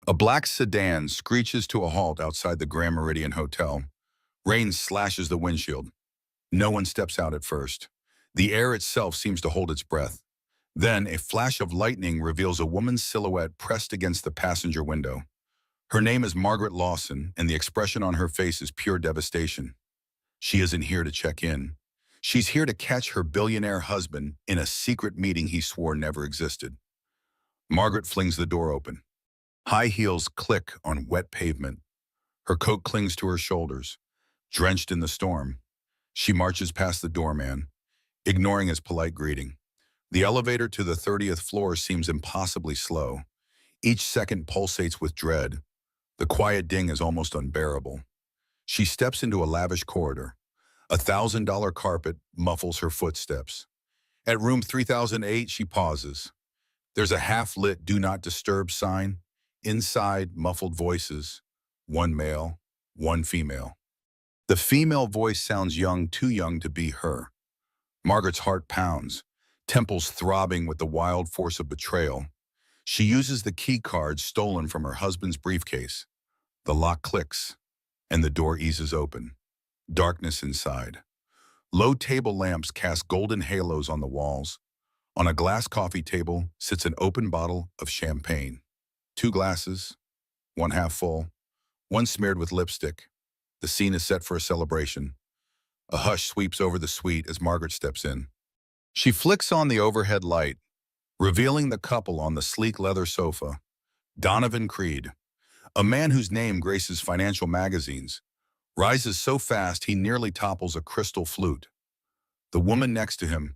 A black sedan screeches to a halt outside the Grand Meridian Hotel. Rain slashes the windshield. No one steps out at first. The air itself seems to hold its breath. Then, a flash of lightning reveals a woman's silhouette pressed against the passenger window. Her name is Margaret Lawson, and the expression on her face is pure devastation. She isn't here to check in. She's here to catch her billionaire husband in a secret meeting he swore never existed. Margaret flings the door open. High heels click on wet pavement. Her coat clings to her shoulders. Drenched in the storm, she marches past the doorman, ignoring his polite greeting. The elevator to the 30th floor seems impossibly slow. Each second pulsates with dread. The quiet ding is almost unbearable. She steps into a lavish corridor. $1,000 carpet muffles her footsteps. At room 3008, she pauses. There's a half-lit "Do Not Disturb" sign. Inside, muffled voices. One male, one female. The female voice sounds young, too young to be her. Margaret's heart pounds, temples throbbing with the wild force of betrayal. She uses the key card stolen from her husband's briefcase. The lock clicks, and the door eases open. Darkness inside. Low table lamps cast golden halos on the walls. On a glass coffee table sits an open bottle of champagne. 2 glasses, one half full, one smeared with lipstick. The scene is set for a celebration. A hush sweeps over the suite as Margaret steps in. She flicks on the overhead light, revealing the couple on the sleek leather sofa. Donovan Creed, a man whose name graces financial magazines, rises so fast he nearly topples a crystal flute. The woman next to him,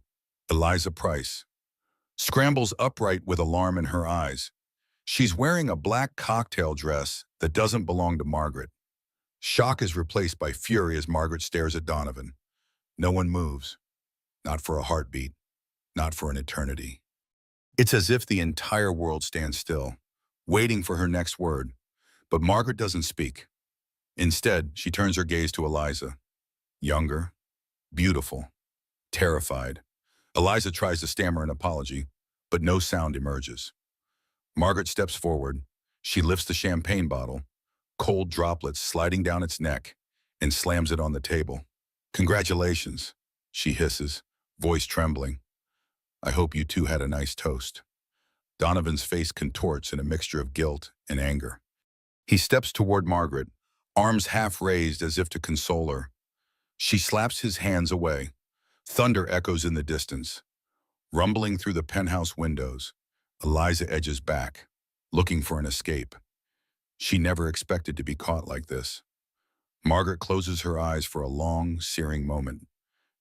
Eliza Price, scrambles upright with alarm in her eyes. She's wearing a black cocktail dress that doesn't belong to Margaret. Shock is replaced by fury as Margaret stares at Donovan. No one moves. Not for a heartbeat. Not for an eternity. It's as if the entire world stands still, waiting for her next word. But Margaret doesn't speak. Instead, she turns her gaze to Eliza. Younger, beautiful, terrified. Eliza tries to stammer an apology, but no sound emerges. Margaret steps forward. She lifts the champagne bottle, cold droplets sliding down its neck, and slams it on the table. Congratulations, she hisses, voice trembling. I hope you two had a nice toast. Donovan's face contorts in a mixture of guilt and anger. He steps toward Margaret, arms half raised as if to console her. She slaps his hands away. Thunder echoes in the distance. Rumbling through the penthouse windows, Eliza edges back, looking for an escape. She never expected to be caught like this. Margaret closes her eyes for a long, searing moment.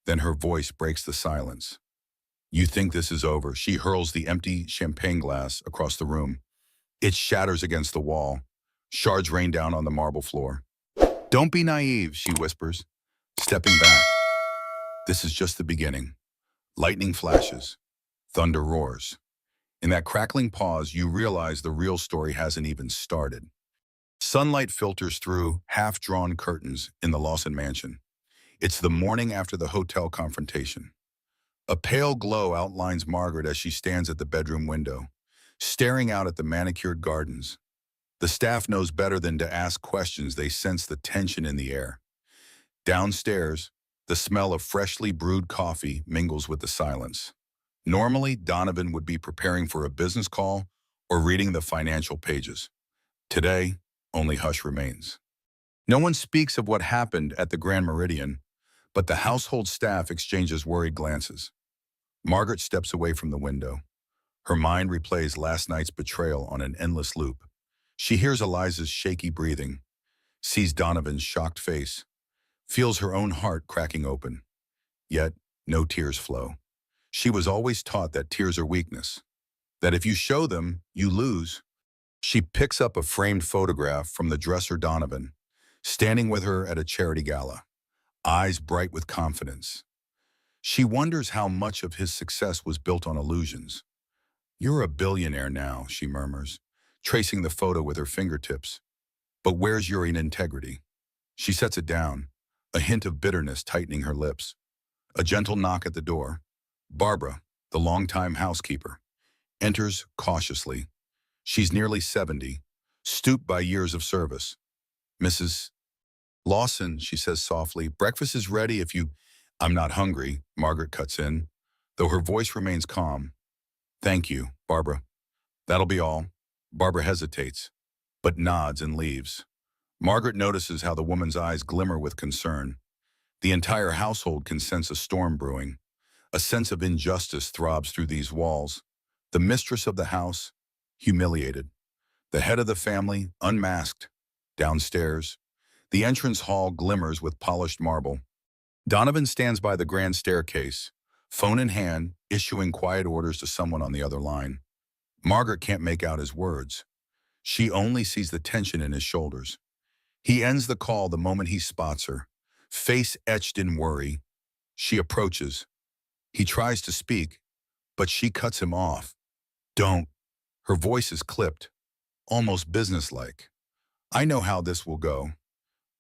Then her voice breaks the silence. You think this is over? She hurls the empty champagne glass across the room. It shatters against the wall. Shards rain down on the marble floor. Don't be naive, she whispers, stepping back. This is just the beginning. Lightning flashes. Thunder roars. In that crackling pause, you realize the real story hasn't even started. Sunlight filters through half-drawn curtains in the Lawson mansion. It's the morning after the hotel confrontation. A pale glow outlines Margaret as she stands at the bedroom window, staring out at the manicured gardens. The staff knows better than to ask questions. They sense the tension in the air. Downstairs, the smell of freshly brewed coffee mingles with the silence. Normally, Donovan would be preparing for a business call or reading the financial pages. Today, only hush remains. No one speaks of what happened at the Grand Meridian, but the household staff exchanges worried glances. Margaret steps away from the window. Her mind replays last night's betrayal on an endless loop. She hears Eliza's shaky breathing, sees Donovan's shocked face, feels her own heart cracking open. Yet, no tears flow. She was always taught that tears are weakness, that if you show them, you lose. She picks up a framed photograph from the dresser Donovan, standing with her at a charity gala, eyes bright with confidence. She wonders how much of his success was built on illusions. You're a billionaire now, she murmurs, tracing the photo with her fingertips. But where's your integrity? She sets it down, a hint of bitterness tightening her lips. A gentle knock at the door. Barbara, the longtime housekeeper, enters cautiously. She's nearly 70, stooped by years of service. Mrs. Lawson, she says softly, breakfast is ready if you... I'm not hungry, Margaret cuts in, though her voice remains calm. Thank you, Barbara. That'll be all. Barbara hesitates, but nods and leaves. Margaret notices how the woman's eyes glimmer with concern. The entire household can sense a storm brewing. A sense of injustice throbs through these walls. The mistress of the house, humiliated. The head of the family, unmasked. Downstairs, the entrance hall glimmers with polished marble. Donovan stands by the grand staircase, phone in hand, issuing quiet orders to someone on the other line. Margaret can't make out his words. She only sees the tension in his shoulders. He ends the call the moment he spots her, face etched in worry. She approaches. He tries to speak, but she cuts him off. Don't. Her voice is clipped, almost businesslike. I know how this will go.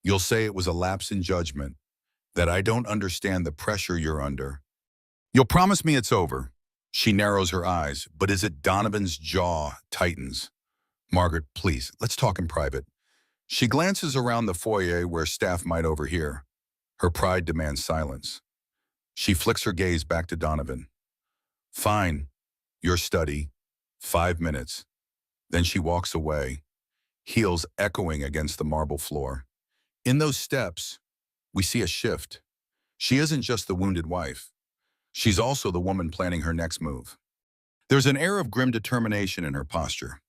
You'll say it was a lapse in judgment, that I don't understand the pressure you're under. You'll promise me it's over. She narrows her eyes, but is it Donovan's jaw tightens? Margaret, please, let's talk in private. She glances around the foyer where staff might overhear. Her pride demands silence. She flicks her gaze back to Donovan. Fine, your study, 5 minutes. Then she walks away, heels echoing against the marble floor. In those steps, we see a shift. She isn't just the wounded wife. She's also the woman planning her next move. There's an air of grim determination in her posture.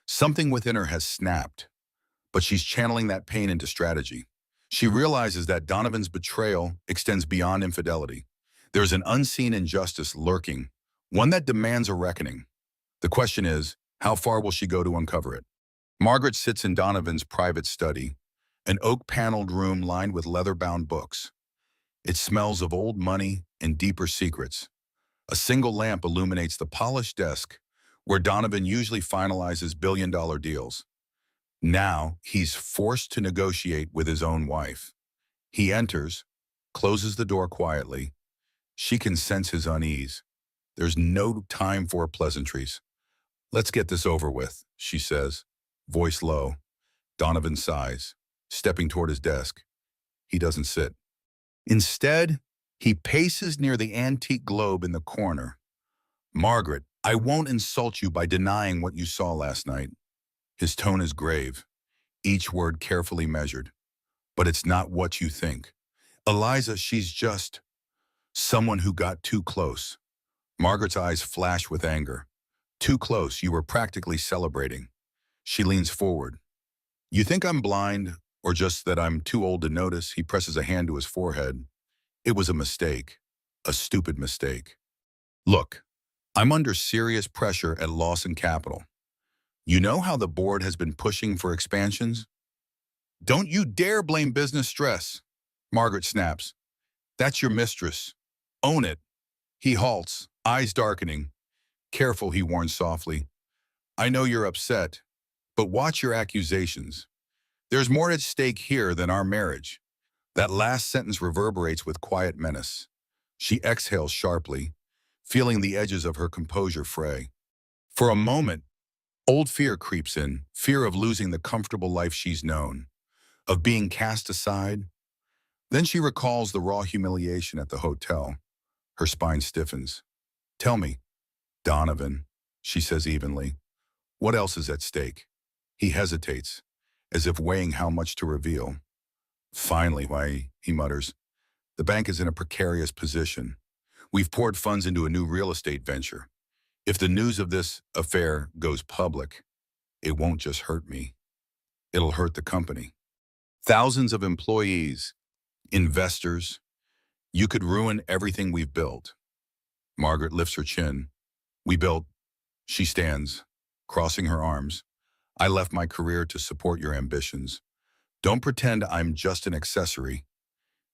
Something within her has snapped, but she's channeling that pain into strategy. She realizes that Donovan's betrayal extends beyond infidelity. There's an unseen injustice lurking, one that demands a reckoning. The question is, how far will she go to uncover it? Margaret sits in Donovan's private study, an oak-paneled room lined with leather-bound books. It smells of old money and deeper secrets. A single lamp illuminates the polished desk where Donovan usually finalizes billion-dollar deals. Now, he's forced to negotiate with his own wife. He enters, closes the door quietly. She can sense his unease. There's no time for pleasantries. Let's get this over with, she says, voice low. Donovan sighs, stepping toward his desk. He doesn't sit. Instead, he paces near the antique globe in the corner. Margaret, I won't insult you by denying what you saw last night. His tone is grave, each word carefully measured. But it's not what you think. Eliza, she's just someone who got too close. Margaret's eyes flash with anger. Too close, you were practically celebrating. She leans forward. You think I'm blind, or just that I'm too old to notice? He presses a hand to his forehead. It was a mistake, a stupid mistake. Look, I'm under serious pressure at Lawson Capital. You know how the board has been pushing for expansions? Don't you dare blame business stress. Margaret snaps. That's your mistress. Own it. He halts, eyes darkening. Careful, he warns softly. I know you're upset, but watch your accusations. There's more at stake here than our marriage. That last sentence reverberates with quiet menace. She exhales sharply, feeling the edges of her composure fray. For a moment, old fear creeps in, fear of losing the comfortable life she's known, of being cast aside. Then she recalls the raw humiliation at the hotel. Her spine stiffens. Tell me, Donovan, she says evenly, what else is at stake? He hesitates, as if weighing how much to reveal. Finally, why, he mutters, the bank is in a precarious position. We've poured funds into a new real estate venture. If the news of this affair goes public, it won't just hurt me. It'll hurt the company. Thousands of employees, investors. You could ruin everything we've built. Margaret lifts her chin. We built. She stands, crossing her arms. I left my career to support your ambitions. Don't pretend I'm just an accessory.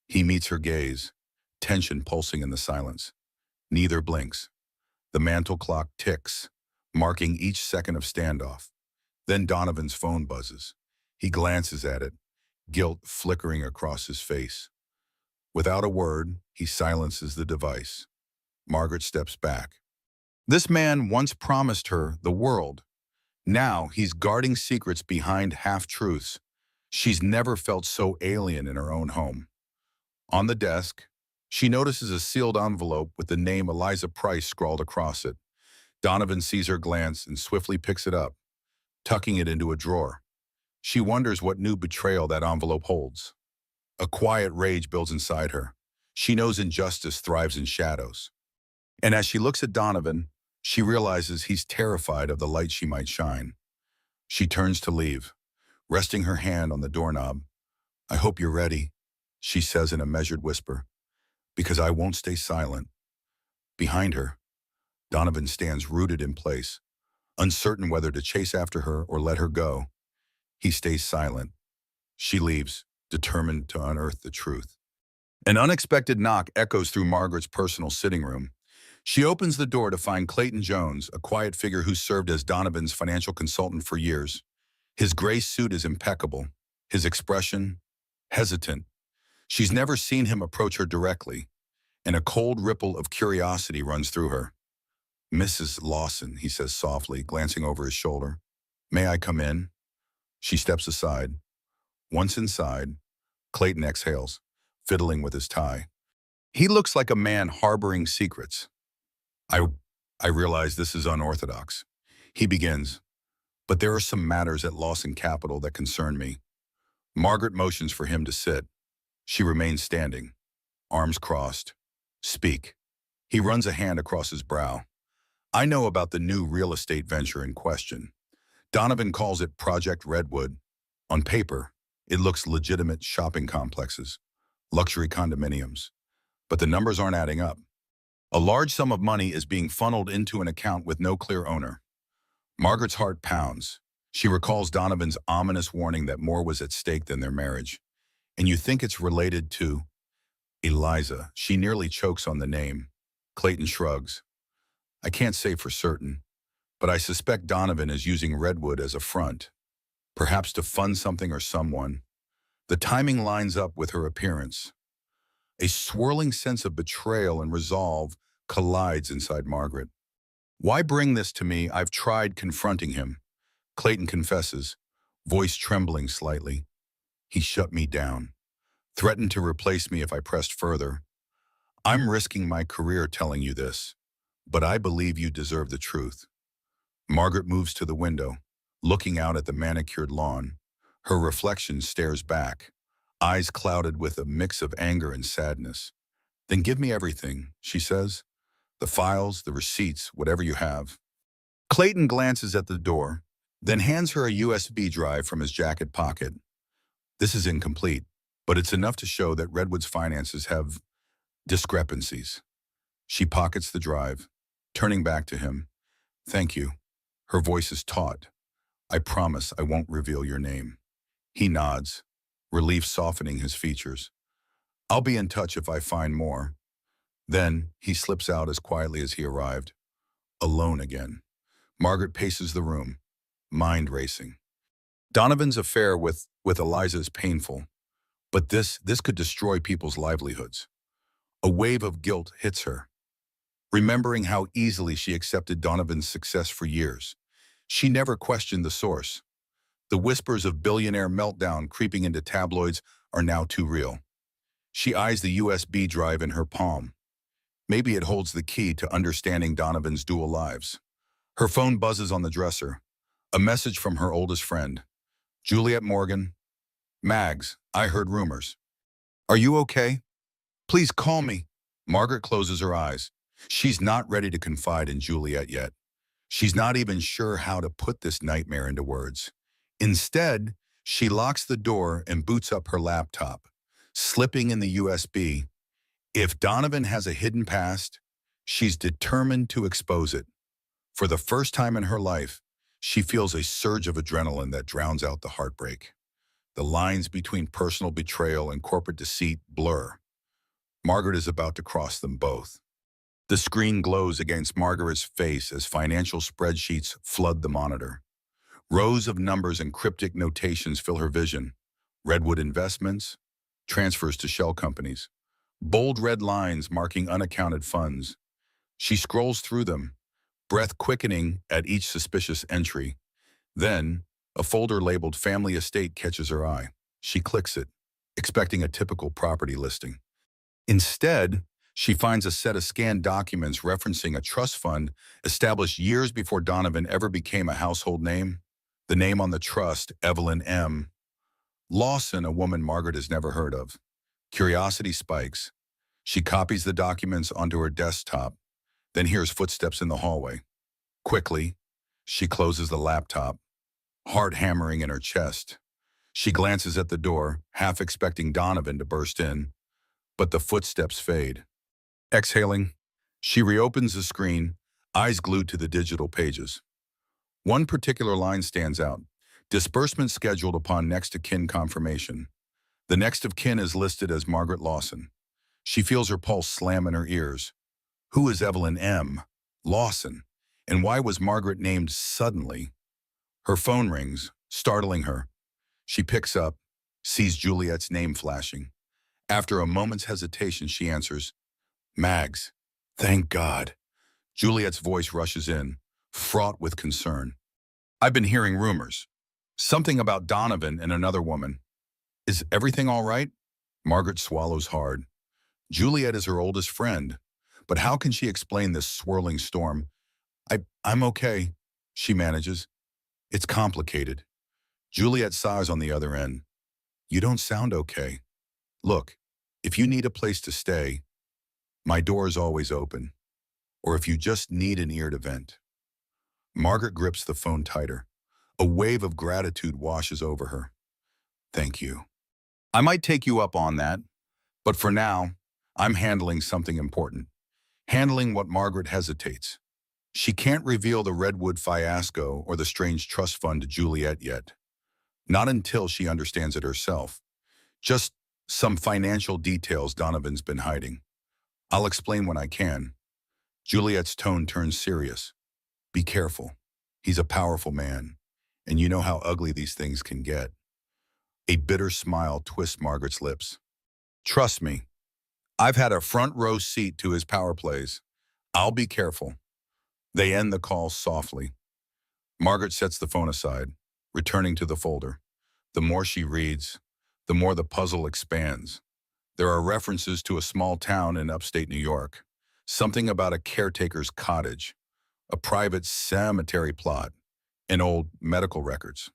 He meets her gaze, tension pulsing in the silence. Neither blinks. The mantle clock ticks, marking each second of standoff. Then Donovan's phone buzzes. He glances at it, guilt flickering across his face. Without a word, he silences the device. Margaret steps back. This man once promised her the world. Now he's guarding secrets behind half-truths. She's never felt so alien in her own home. On the desk, she notices a sealed envelope with the name Eliza Price scrawled across it. Donovan sees her glance and swiftly picks it up, tucking it into a drawer. She wonders what new betrayal that envelope holds. A quiet rage builds inside her. She knows injustice thrives in shadows. And as she looks at Donovan, she realizes he's terrified of the light she might shine. She turns to leave, resting her hand on the doorknob. "I hope you're ready," she says in a measured whisper, "because I won't stay silent." Behind her, Donovan stands rooted in place, uncertain whether to chase after her or let her go. He stays silent. She leaves, determined to unearth the truth. An unexpected knock echoes through Margaret's personal sitting room. She opens the door to find Clayton Jones, a quiet figure who served as Donovan's financial consultant for years. His gray suit is impeccable, his expression hesitant. She's never seen him approach her directly, and a cold ripple of curiosity runs through her. "Mrs. Lawson," he says softly, glancing over his shoulder. "May I come in?" She steps aside. Once inside, Clayton exhales, fiddling with his tie. He looks like a man harboring secrets. I, I realize this is unorthodox." He begins, "but there are some matters at Lawson Capital that concern me." Margaret motions for him to sit. She remains standing, arms crossed. "Speak." He runs a hand across his brow. "I know about the new real estate venture in question. Donovan calls it Project Redwood. On paper, it looks legitimate shopping complexes, luxury condominiums. But the numbers aren't adding up. A large sum of money is being funneled into an account with no clear owner." Margaret's heart pounds. She recalls Donovan's ominous warning that more was at stake than their marriage. "And you think it's related to Eliza?" She nearly chokes on the name. Clayton shrugs. "I can't say for certain, but I suspect Donovan is using Redwood as a front, perhaps to fund something or someone. The timing lines up with her appearance." A swirling sense of betrayal and resolve collides inside Margaret. "Why bring this to me? I've tried confronting him," Clayton confesses, voice trembling slightly. "He shut me down, threatened to replace me if I pressed further. I'm risking my career telling you this, but I believe you deserve the truth." Margaret moves to the window, looking out at the manicured lawn. Her reflection stares back, eyes clouded with a mix of anger and sadness. "Then give me everything," she says. "The files, the receipts, whatever you have." Clayton glances at the door, then hands her a USB drive from his jacket pocket. "This is incomplete, but it's enough to show that Redwood's finances have discrepancies." She pockets the drive, turning back to him. "Thank you." Her voice is taut. "I promise I won't reveal your name." He nods, relief softening his features. "I'll be in touch if I find more." Then he slips out as quietly as he arrived. Alone again. Margaret paces the room, mind racing. Donovan's affair with Eliza is painful, but this could destroy people's livelihoods. A wave of guilt hits her, remembering how easily she accepted Donovan's success for years. She never questioned the source. The whispers of billionaire meltdown creeping into tabloids are now too real. She eyes the USB drive in her palm. Maybe it holds the key to understanding Donovan's dual lives. Her phone buzzes on the dresser. A message from her oldest friend. "Juliet Morgan. Mags, I heard rumors. Are you okay? Please call me." Margaret closes her eyes. She's not ready to confide in Juliet yet. She's not even sure how to put this nightmare into words. Instead, she locks the door and boots up her laptop, slipping in the USB. If Donovan has a hidden past, she's determined to expose it. For the first time in her life, she feels a surge of adrenaline that drowns out the heartbreak. The lines between personal betrayal and corporate deceit blur. Margaret is about to cross them both. The screen glows against Margaret's face as financial spreadsheets flood the monitor. Rows of numbers and cryptic notations fill her vision. Redwood investments, transfers to shell companies, bold red lines marking unaccounted funds. She scrolls through them, breath quickening at each suspicious entry. Then, a folder labeled Family Estate catches her eye. She clicks it, expecting a typical property listing. Instead, she finds a set of scanned documents referencing a trust fund established years before Donovan ever became a household name. The name on the trust, Evelyn M. Lawson, a woman Margaret has never heard of. Curiosity spikes. She copies the documents onto her desktop, then hears footsteps in the hallway. Quickly, she closes the laptop, heart hammering in her chest. She glances at the door, half expecting Donovan to burst in, but the footsteps fade. Exhaling, she reopens the screen, eyes glued to the digital pages. One particular line stands out. Disbursement scheduled upon next of kin confirmation. The next of kin is listed as Margaret Lawson. She feels her pulse slam in her ears. Who is Evelyn M. Lawson? And why was Margaret named suddenly? Her phone rings, startling her. She picks up, sees Juliet's name flashing. After a moment's hesitation, she answers, Mags. Thank God. Juliet's voice rushes in, fraught with concern. I've been hearing rumors. Something about Donovan and another woman. Is everything all right? Margaret swallows hard. Juliet is her oldest friend, but how can she explain this swirling storm? I'm okay, she manages. It's complicated. Juliet sighs on the other end. You don't sound okay. Look, if you need a place to stay, my door is always open. Or if you just need an ear to vent. Margaret grips the phone tighter. A wave of gratitude washes over her. Thank you. I might take you up on that, but for now, I'm handling something important. Handling what Margaret hesitates. She can't reveal the Redwood fiasco or the strange trust fund to Juliet yet. Not until she understands it herself. Just some financial details Donovan's been hiding. I'll explain when I can. Juliet's tone turns serious. Be careful. He's a powerful man, and you know how ugly these things can get. A bitter smile twists Margaret's lips. Trust me, I've had a front row seat to his power plays. I'll be careful. They end the call softly. Margaret sets the phone aside, returning to the folder. The more she reads, the more the puzzle expands. There are references to a small town in upstate New York, something about a caretaker's cottage, a private cemetery plot, and old medical records.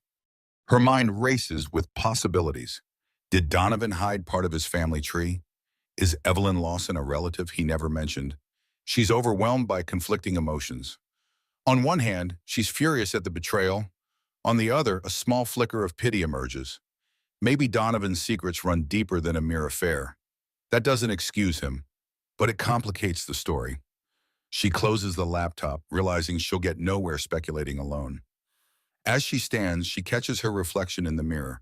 Her mind races with possibilities. Did Donovan hide part of his family tree? Is Evelyn Lawson a relative he never mentioned? She's overwhelmed by conflicting emotions. On one hand, she's furious at the betrayal. On the other, a small flicker of pity emerges. Maybe Donovan's secrets run deeper than a mere affair. That doesn't excuse him, but it complicates the story. She closes the laptop, realizing she'll get nowhere speculating alone. As she stands, she catches her reflection in the mirror.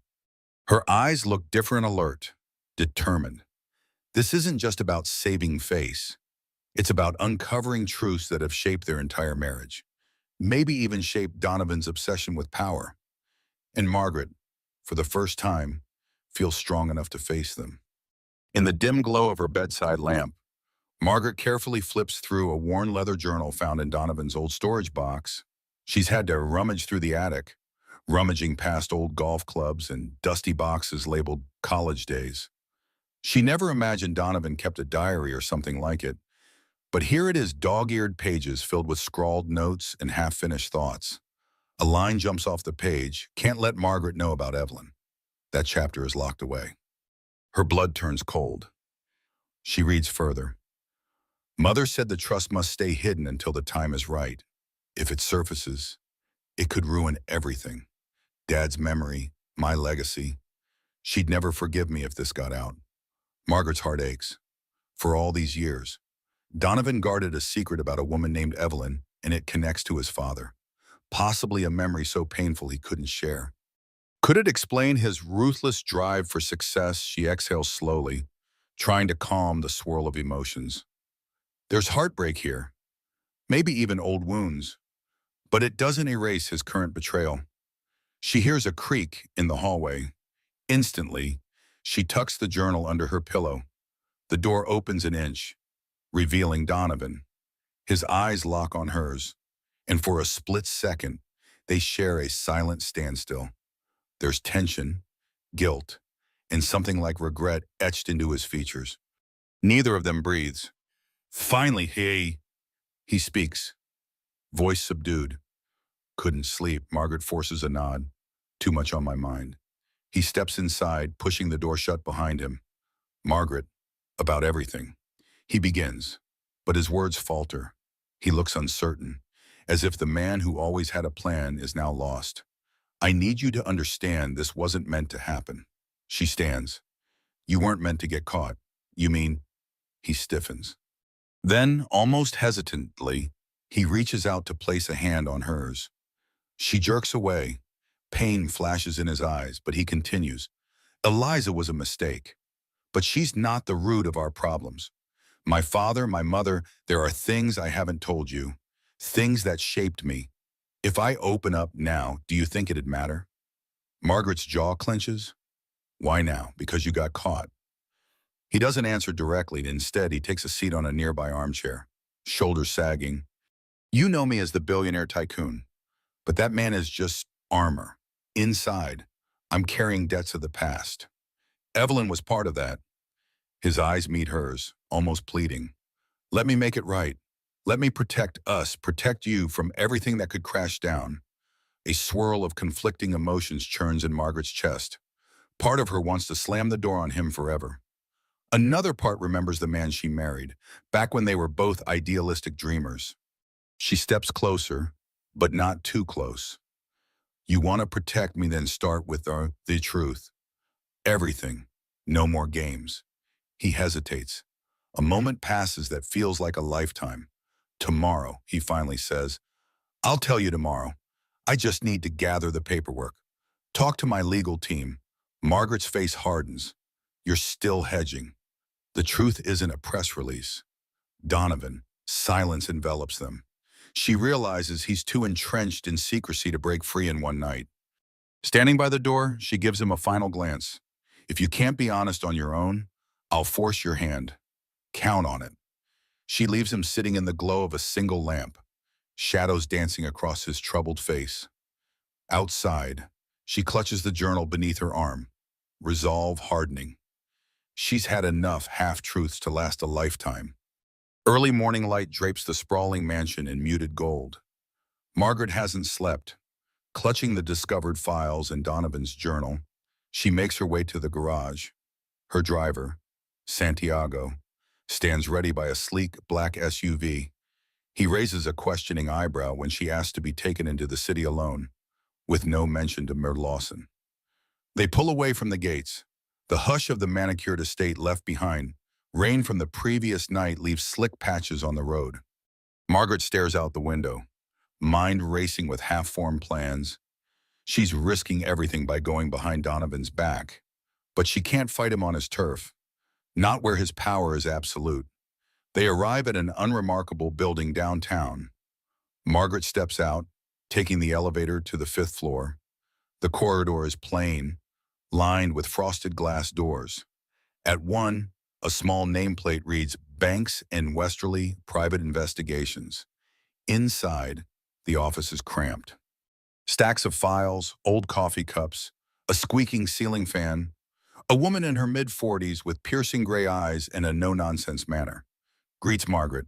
Her eyes look different, alert, determined. This isn't just about saving face. It's about uncovering truths that have shaped their entire marriage. Maybe even shaped Donovan's obsession with power. And Margaret, for the first time, feels strong enough to face them. In the dim glow of her bedside lamp, Margaret carefully flips through a worn leather journal found in Donovan's old storage box. She's had to rummage through the attic, rummaging past old golf clubs and dusty boxes labeled college days. She never imagined Donovan kept a diary or something like it, but here it is, dog-eared pages filled with scrawled notes and half-finished thoughts. A line jumps off the page, can't let Margaret know about Evelyn. That chapter is locked away. Her blood turns cold. She reads further. Mother said the trust must stay hidden until the time is right. If it surfaces, it could ruin everything. Dad's memory, my legacy. She'd never forgive me if this got out. Margaret's heart aches. For all these years, Donovan guarded a secret about a woman named Evelyn, and it connects to his father. Possibly a memory so painful he couldn't share. Could it explain his ruthless drive for success? She exhales slowly, trying to calm the swirl of emotions. There's heartbreak here, maybe even old wounds, but it doesn't erase his current betrayal. She hears a creak in the hallway. Instantly, she tucks the journal under her pillow. The door opens an inch, revealing Donovan. His eyes lock on hers, and for a split second, They share a silent standstill. There's tension, guilt, and something like regret etched into his features. Neither of them breathes. Finally, he speaks, voice subdued. Couldn't sleep. Margaret forces a nod. Too much on my mind. He steps inside, pushing the door shut behind him. Margaret, about everything. He begins, but his words falter. He looks uncertain, as if the man who always had a plan is now lost. I need you to understand this wasn't meant to happen. She stands. You weren't meant to get caught. You mean? He stiffens. Then, almost hesitantly, he reaches out to place a hand on hers. She jerks away. Pain flashes in his eyes, but he continues. Eliza was a mistake, but she's not the root of our problems. My father, my mother, there are things I haven't told you, things that shaped me. If I open up now, do you think it'd matter? Margaret's jaw clenches. Why now? Because you got caught. He doesn't answer directly. Instead, he takes a seat on a nearby armchair, shoulders sagging. You know me as the billionaire tycoon, but that man is just armor. Inside, I'm carrying debts of the past. Evelyn was part of that. His eyes meet hers, almost pleading. Let me make it right. Let me protect us, protect you from everything that could crash down. A swirl of conflicting emotions churns in Margaret's chest. Part of her wants to slam the door on him forever. Another part remembers the man she married, back when they were both idealistic dreamers. She steps closer, but not too close. You want to protect me, then start with the truth. Everything. No more games. He hesitates. A moment passes that feels like a lifetime. Tomorrow, he finally says. I'll tell you tomorrow. I just need to gather the paperwork. Talk to my legal team. Margaret's face hardens. You're still hedging. The truth isn't a press release. Donovan, silence envelops them. She realizes he's too entrenched in secrecy to break free in one night. Standing by the door, she gives him a final glance. If you can't be honest on your own, I'll force your hand. Count on it. She leaves him sitting in the glow of a single lamp, shadows dancing across his troubled face. Outside, she clutches the journal beneath her arm, resolve hardening. She's had enough half-truths to last a lifetime. Early morning light drapes the sprawling mansion in muted gold. Margaret hasn't slept. Clutching the discovered files in Donovan's journal, she makes her way to the garage. Her driver, Santiago, stands ready by a sleek black SUV. He raises a questioning eyebrow when she asks to be taken into the city alone, with no mention to Lawson. They pull away from the gates. The hush of the manicured estate left behind. Rain from the previous night leaves slick patches on the road. Margaret stares out the window, mind racing with half-formed plans. She's risking everything by going behind Donovan's back. But she can't fight him on his turf, not where his power is absolute. They arrive at an unremarkable building downtown. Margaret steps out, taking the elevator to the 5th floor. The corridor is plain, lined with frosted glass doors. At one, a small nameplate reads, Banks and Westerly Private Investigations. Inside, the office is cramped. Stacks of files, old coffee cups, a squeaking ceiling fan, a woman in her mid-40s with piercing gray eyes and a no-nonsense manner greets Margaret.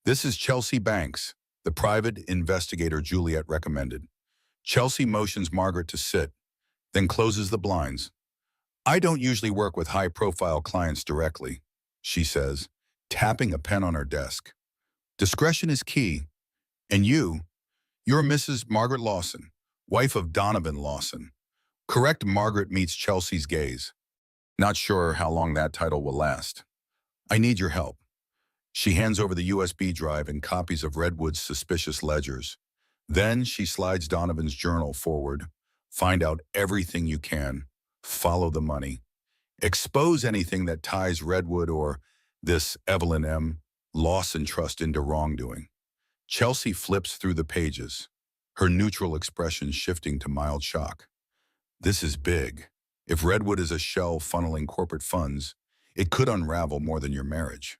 This is Chelsea Banks, the private investigator Juliet recommended. Chelsea motions Margaret to sit, then closes the blinds. I don't usually work with high-profile clients directly, she says, tapping a pen on her desk. Discretion is key. And you're Mrs. Margaret Lawson, wife of Donovan Lawson. Correct. Margaret meets Chelsea's gaze. Not sure how long that title will last. I need your help. She hands over the USB drive and copies of Redwood's suspicious ledgers. Then she slides Donovan's journal forward. Find out everything you can. Follow the money. Expose anything that ties Redwood or this Evelyn M. Lawson trust into wrongdoing. Chelsea flips through the pages, her neutral expression shifting to mild shock. This is big. If Redwood is a shell funneling corporate funds, it could unravel more than your marriage.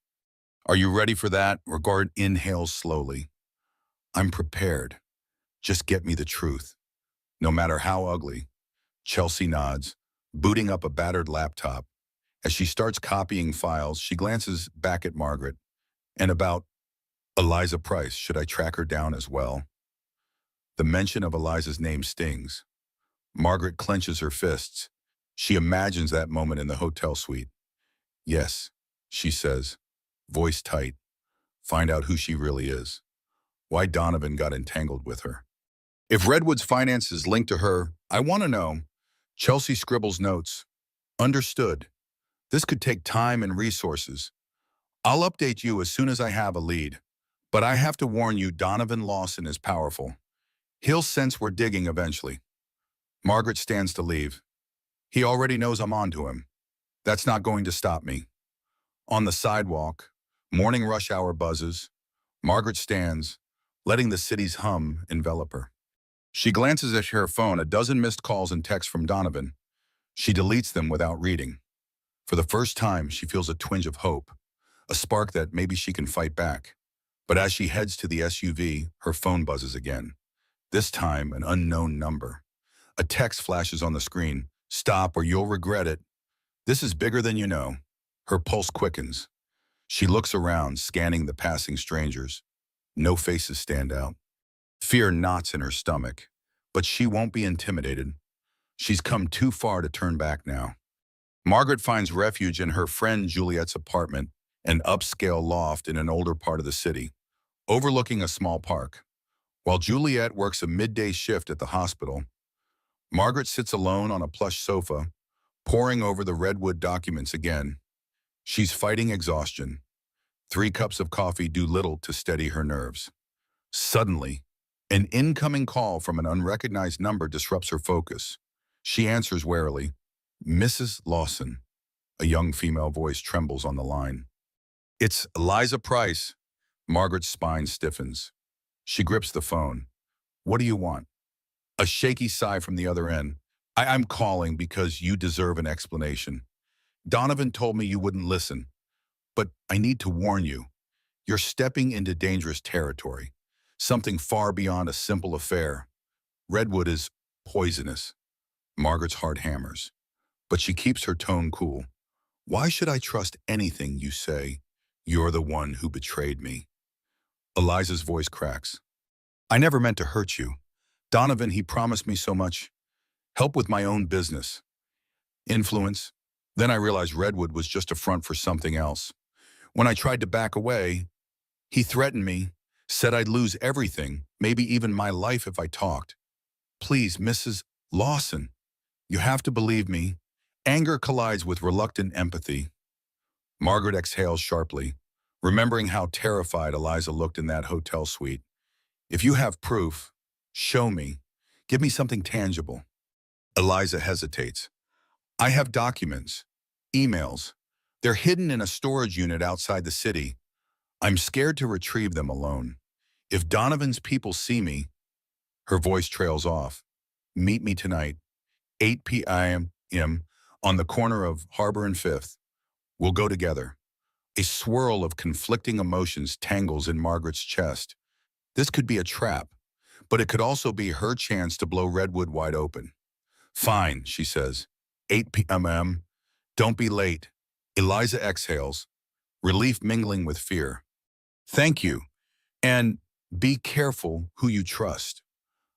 Are you ready for that? Regard inhales slowly. I'm prepared. Just get me the truth. no matter how ugly. Chelsea nods, booting up a battered laptop. As she starts copying files, she glances back at Margaret. And about Eliza Price, should I track her down as well? The mention of Eliza's name stings. Margaret clenches her fists. She imagines that moment in the hotel suite. Yes, she says, voice tight. Find out who she really is. Why Donovan got entangled with her. If Redwood's finance is linked to her, I want to know. Chelsea scribbles notes. Understood. This could take time and resources. I'll update you as soon as I have a lead. But I have to warn you, Donovan Lawson is powerful. He'll sense we're digging eventually. Margaret stands to leave. He already knows I'm onto him. That's not going to stop me. On the sidewalk, morning rush hour buzzes. Margaret stands, letting the city's hum envelop her. She glances at her phone, a dozen missed calls and texts from Donovan. She deletes them without reading. For the first time, she feels a twinge of hope, a spark that maybe she can fight back. But as she heads to the SUV, her phone buzzes again. This time, an unknown number. A text flashes on the screen. Stop or you'll regret it. This is bigger than you know. Her pulse quickens. She looks around, scanning the passing strangers. No faces stand out. Fear knots in her stomach, but she won't be intimidated. She's come too far to turn back now. Margaret finds refuge in her friend Juliet's apartment, an upscale loft in an older part of the city, overlooking a small park. While Juliet works a midday shift at the hospital, Margaret sits alone on a plush sofa, poring over the redwood documents again. She's fighting exhaustion. 3 cups of coffee do little to steady her nerves. Suddenly, an incoming call from an unrecognized number disrupts her focus. She answers warily. Mrs. Lawson. A young female voice trembles on the line. It's Eliza Price. Margaret's spine stiffens. She grips the phone. What do you want? A shaky sigh from the other end. I'm calling because you deserve an explanation. Donovan told me you wouldn't listen. But I need to warn you. You're stepping into dangerous territory. Something far beyond a simple affair. Redwood is poisonous. Margaret's heart hammers. But she keeps her tone cool. Why should I trust anything you say? You're the one who betrayed me. Eliza's voice cracks. I never meant to hurt you. Donovan, he promised me so much. Help with my own business. Influence. Then I realized Redwood was just a front for something else. When I tried to back away, he threatened me, said I'd lose everything, maybe even my life if I talked. Please, Mrs. Lawson, you have to believe me. Anger collides with reluctant empathy. Margaret exhales sharply, remembering how terrified Eliza looked in that hotel suite. If you have proof, show me. Give me something tangible. Eliza hesitates. I have documents, emails. They're hidden in a storage unit outside the city. I'm scared to retrieve them alone. If Donovan's people see me, her voice trails off. Meet me tonight, 8 p.m. on the corner of Harbor and 5th. We'll go together. A swirl of conflicting emotions tangles in Margaret's chest. This could be a trap, but it could also be her chance to blow Redwood wide open. Fine, she says. 8 p.m. Don't be late. Eliza exhales, relief mingling with fear. Thank you. And be careful who you trust.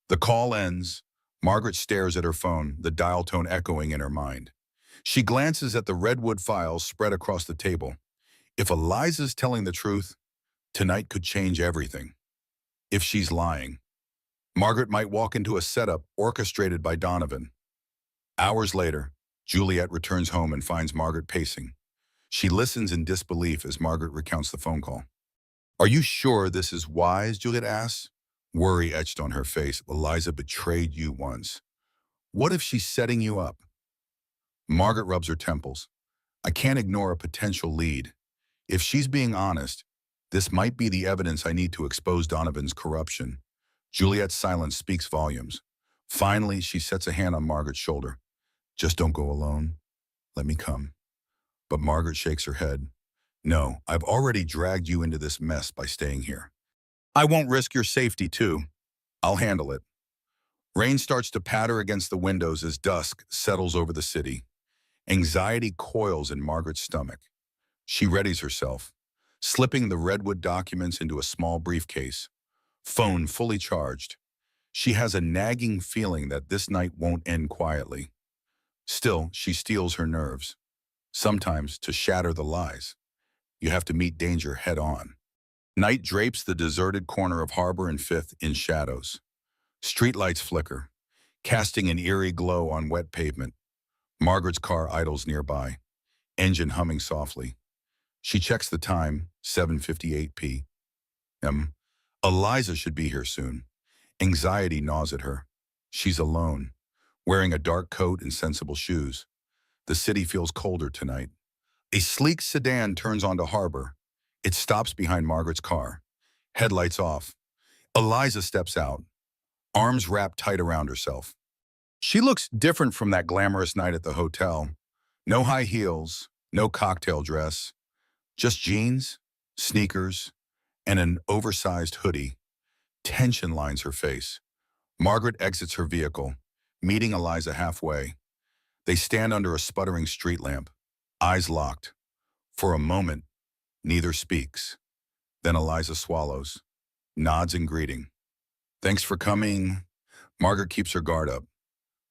The call ends. Margaret stares at her phone, the dial tone echoing in her mind. She glances at the redwood files spread across the table. If Eliza's telling the truth, tonight could change everything. If she's lying, Margaret might walk into a setup orchestrated by Donovan. Hours later, Juliet returns home and finds Margaret pacing. She listens in disbelief as Margaret recounts the phone call. Are you sure this is wise? Juliet asks. Worry etched on her face. Eliza betrayed you once. What if she's setting you up? Margaret rubs her temples. I can't ignore a potential lead. If she's being honest, this might be the evidence I need to expose Donovan's corruption. Juliet's silence speaks volumes. Finally, she sets a hand on Margaret's shoulder. Just don't go alone. Let me come. But Margaret shakes her head. No, I've already dragged you into this mess by staying here. I won't risk your safety, too. I'll handle it. Rain starts to patter against the windows as dusk settles over the city. Anxiety coils in Margaret's stomach. She readies herself, slipping the redwood documents into a small briefcase, phone fully charged. She has a nagging feeling that this night won't end quietly. Still, she steels her nerves. Sometimes, to shatter the lies, you have to meet danger head on. Night drapes the deserted corner of Harbor and Fifth in shadows. Streetlights flicker, casting an eerie glow on wet pavement. Margaret's car idles nearby, engine humming softly. She checks the time, 7:58 p.m. Eliza should be here soon. Anxiety gnaws at her. She's alone, wearing a dark coat and sensible shoes. The city feels colder tonight. A sleek sedan turns onto Harbor. It stops behind Margaret's car. Headlights off. Eliza steps out, arms wrapped tight around herself. She looks different from that glamorous night at the hotel. No high heels, no cocktail dress, just jeans, sneakers, and an oversized hoodie. Tension lines her face. Margaret exits her vehicle, meeting Eliza halfway. They stand under a sputtering street lamp, eyes locked. For a moment, neither speaks. Then Eliza swallows, nods in greeting. Thanks for coming. Margaret keeps her guard up.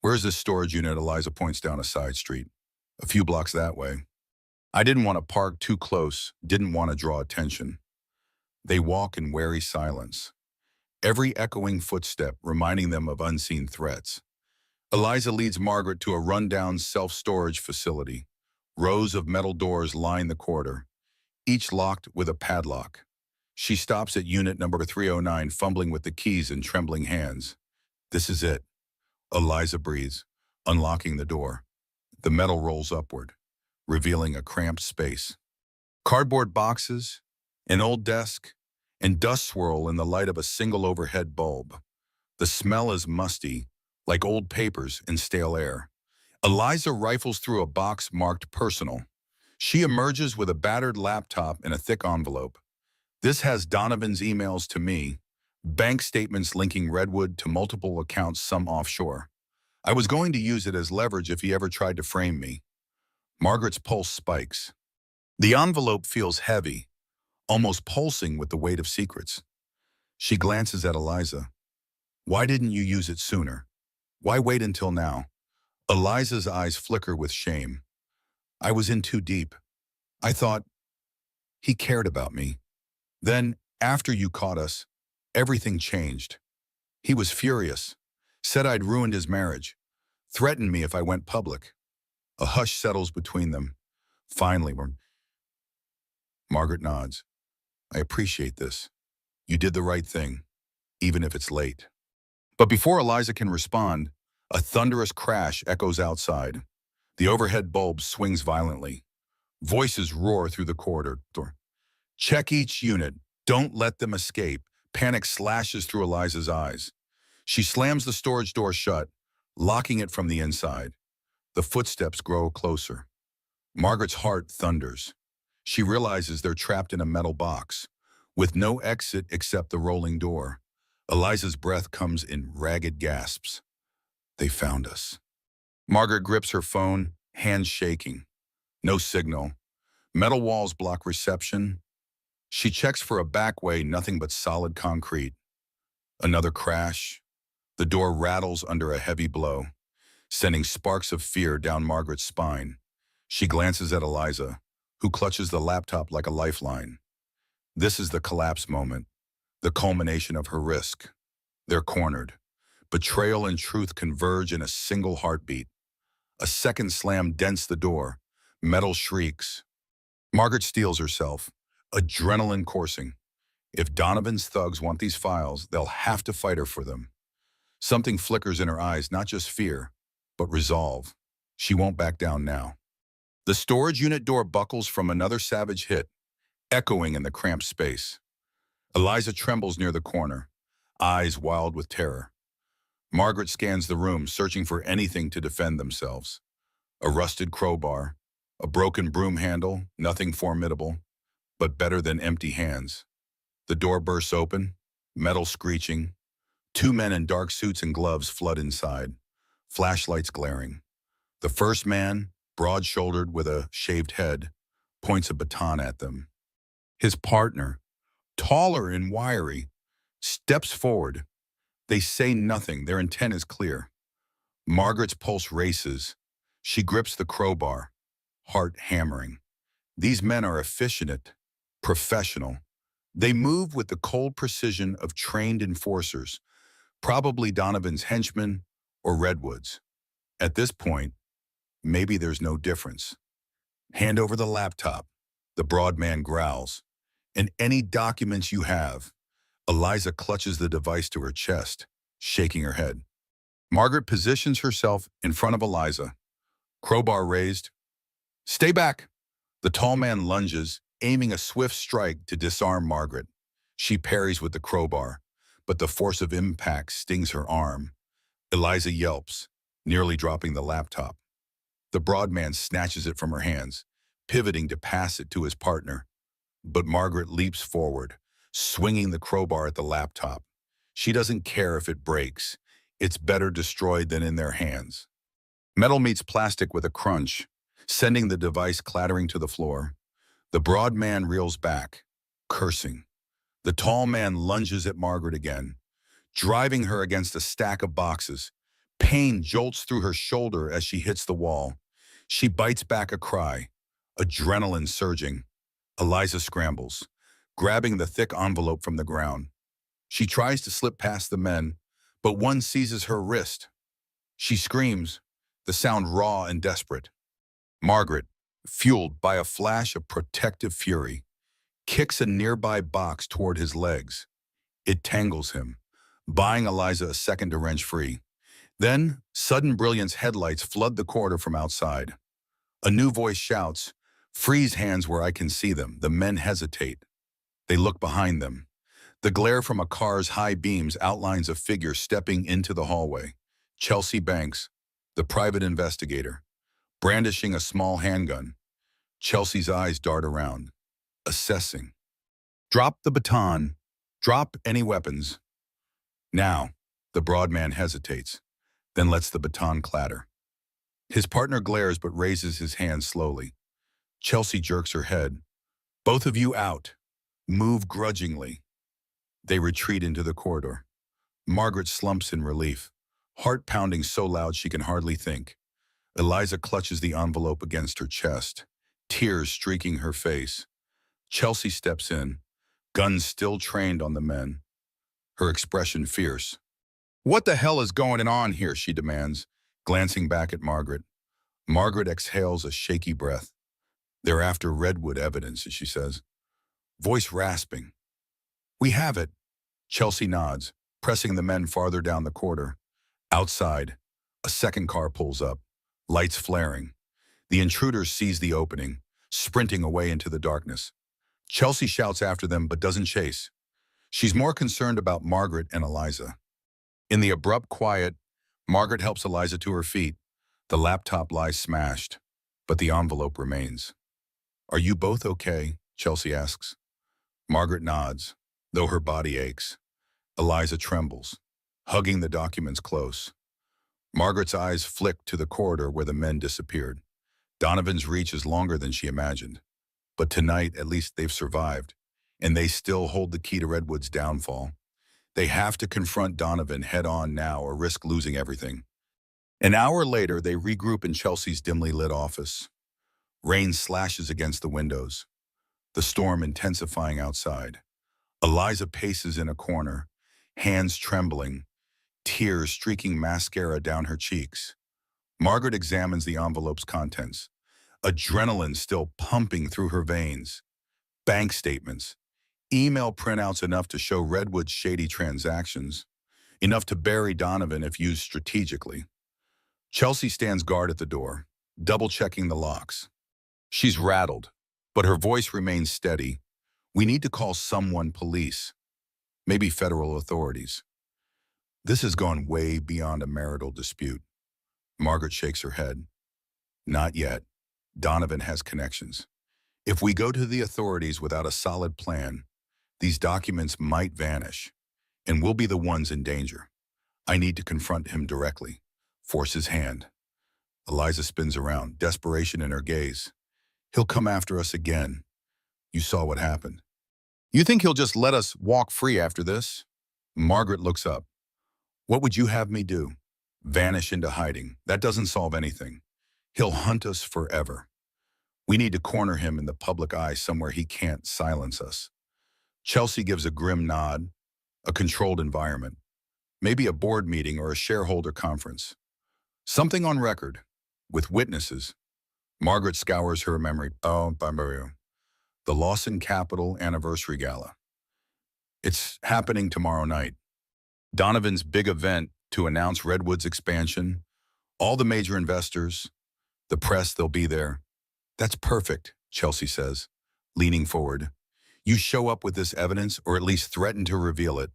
Where's this storage unit? Eliza points down a side street. A few blocks that way. I didn't want to park too close, didn't want to draw attention. They walk in wary silence, every echoing footstep reminding them of unseen threats. Eliza leads Margaret to a rundown self-storage facility. Rows of metal doors line the corridor, each locked with a padlock. She stops at unit number 309, fumbling with the keys in trembling hands. This is it. Eliza breathes, unlocking the door. The metal rolls upward, revealing a cramped space. Cardboard boxes, an old desk, and dust swirl in the light of a single overhead bulb. The smell is musty, like old papers and stale air. Eliza rifles through a box marked personal. She emerges with a battered laptop and a thick envelope. This has Donovan's emails to me, bank statements linking Redwood to multiple accounts, some offshore. I was going to use it as leverage if he ever tried to frame me. Margaret's pulse spikes. The envelope feels heavy, almost pulsing with the weight of secrets. She glances at Eliza. Why didn't you use it sooner? Why wait until now? Eliza's eyes flicker with shame. I was in too deep. I thought he cared about me. Then, after you caught us, everything changed. He was furious, said I'd ruined his marriage, threatened me if I went public. A hush settles between them. Finally, Margaret nods. I appreciate this. You did the right thing, even if it's late. But before Eliza can respond, a thunderous crash echoes outside. The overhead bulb swings violently. Voices roar through the corridor. Check each unit. Don't let them escape. Panic slashes through Eliza's eyes. She slams the storage door shut, locking it from the inside. The footsteps grow closer. Margaret's heart thunders. She realizes they're trapped in a metal box, with no exit except the rolling door. Eliza's breath comes in ragged gasps. They found us. Margaret grips her phone, hands shaking. No signal. Metal walls block reception. She checks for a back way, nothing but solid concrete. Another crash. The door rattles under a heavy blow, sending sparks of fear down Margaret's spine. She glances at Eliza, who clutches the laptop like a lifeline. This is the collapse moment, the culmination of her risk. They're cornered. Betrayal and truth converge in a single heartbeat. A second slam dents the door. Metal shrieks. Margaret steels herself, adrenaline coursing. If Donovan's thugs want these files, they'll have to fight her for them. Something flickers in her eyes, not just fear, but resolve. She won't back down now. The storage unit door buckles from another savage hit, echoing in the cramped space. Eliza trembles near the corner, eyes wild with terror. Margaret scans the room, searching for anything to defend themselves. A rusted crowbar, a broken broom handle, nothing formidable, but better than empty hands. The door bursts open, metal screeching. Two men in dark suits and gloves flood inside, flashlights glaring. The first man, broad-shouldered with a shaved head, points a baton at them. His partner, taller and wiry, steps forward. They say nothing. Their intent is clear. Margaret's pulse races. She grips the crowbar, heart hammering. These men are efficient, professional. They move with the cold precision of trained enforcers, probably Donovan's henchmen or Redwood's. At this point, maybe there's no difference. Hand over the laptop, the broad man growls. And any documents you have. Eliza clutches the device to her chest, shaking her head. Margaret positions herself in front of Eliza, crowbar raised. Stay back! The tall man lunges, aiming a swift strike to disarm Margaret. She parries with the crowbar, but the force of impact stings her arm. Eliza yelps, nearly dropping the laptop. The broad man snatches it from her hands, pivoting to pass it to his partner. But Margaret leaps forward, swinging the crowbar at the laptop. She doesn't care if it breaks. It's better destroyed than in their hands. Metal meets plastic with a crunch, sending the device clattering to the floor. The broad man reels back, cursing. The tall man lunges at Margaret again, driving her against a stack of boxes. Pain jolts through her shoulder as she hits the wall. She bites back a cry, adrenaline surging. Eliza scrambles, grabbing the thick envelope from the ground. She tries to slip past the men, but one seizes her wrist. She screams, the sound raw and desperate. Margaret, fueled by a flash of protective fury, kicks a nearby box toward his legs. It tangles him, buying Eliza a second to wrench free. Then, sudden brilliance headlights flood the corridor from outside. A new voice shouts, freeze hands where I can see them. The men hesitate. They look behind them. The glare from a car's high beams outlines a figure stepping into the hallway. Chelsea Banks, the private investigator, brandishing a small handgun. Chelsea's eyes dart around, assessing. Drop the baton. Drop any weapons. Now, the broad man hesitates, then lets the baton clatter. His partner glares but raises his hand slowly. Chelsea jerks her head. Both of you out. Move grudgingly. They retreat into the corridor. Margaret slumps in relief, heart pounding so loud she can hardly think. Eliza clutches the envelope against her chest, tears streaking her face. Chelsea steps in, guns still trained on the men, her expression fierce. What the hell is going on here, she demands, glancing back at Margaret. Margaret exhales a shaky breath. They're after Redwood evidence, she says, voice rasping. We have it. Chelsea nods, pressing the men farther down the corridor. Outside, a second car pulls up, lights flaring. The intruders seize the opening, sprinting away into the darkness. Chelsea shouts after them but doesn't chase. She's more concerned about Margaret and Eliza. In the abrupt quiet, Margaret helps Eliza to her feet. The laptop lies smashed, but the envelope remains. Are you both okay? Chelsea asks. Margaret nods, though her body aches. Eliza trembles, hugging the documents close. Margaret's eyes flick to the corridor where the men disappeared. Donovan's reach is longer than she imagined. But tonight, at least they've survived, and they still hold the key to Redwood's downfall. They have to confront Donovan head-on now or risk losing everything. An hour later, they regroup in Chelsea's dimly lit office. Rain slashes against the windows, the storm intensifying outside. Eliza paces in a corner, hands trembling, tears streaking mascara down her cheeks. Margaret examines the envelope's contents, adrenaline still pumping through her veins. Bank statements, email printouts enough to show Redwood's shady transactions, enough to bury Donovan if used strategically. Chelsea stands guard at the door, double-checking the locks. She's rattled, but her voice remains steady. We need to call someone, police, maybe federal authorities. This has gone way beyond a marital dispute. Margaret shakes her head. Not yet. Donovan has connections. If we go to the authorities without a solid plan, these documents might vanish. and we'll be the ones in danger. I need to confront him directly. Force his hand. Eliza spins around, desperation in her gaze. He'll come after us again. You saw what happened. You think he'll just let us walk free after this? Margaret looks up. What would you have me do? Vanish into hiding. That doesn't solve anything. He'll hunt us forever. We need to corner him in the public eye somewhere he can't silence us. Chelsea gives a grim nod. A controlled environment. Maybe a board meeting or a shareholder conference. Something on record, with witnesses. Margaret scours her memory. Oh, by Mario. The Lawson Capital Anniversary Gala. It's happening tomorrow night. Donovan's big event to announce Redwood's expansion. All the major investors, the press, they'll be there. That's perfect, Chelsea says, leaning forward. You show up with this evidence, or at least threaten to reveal it.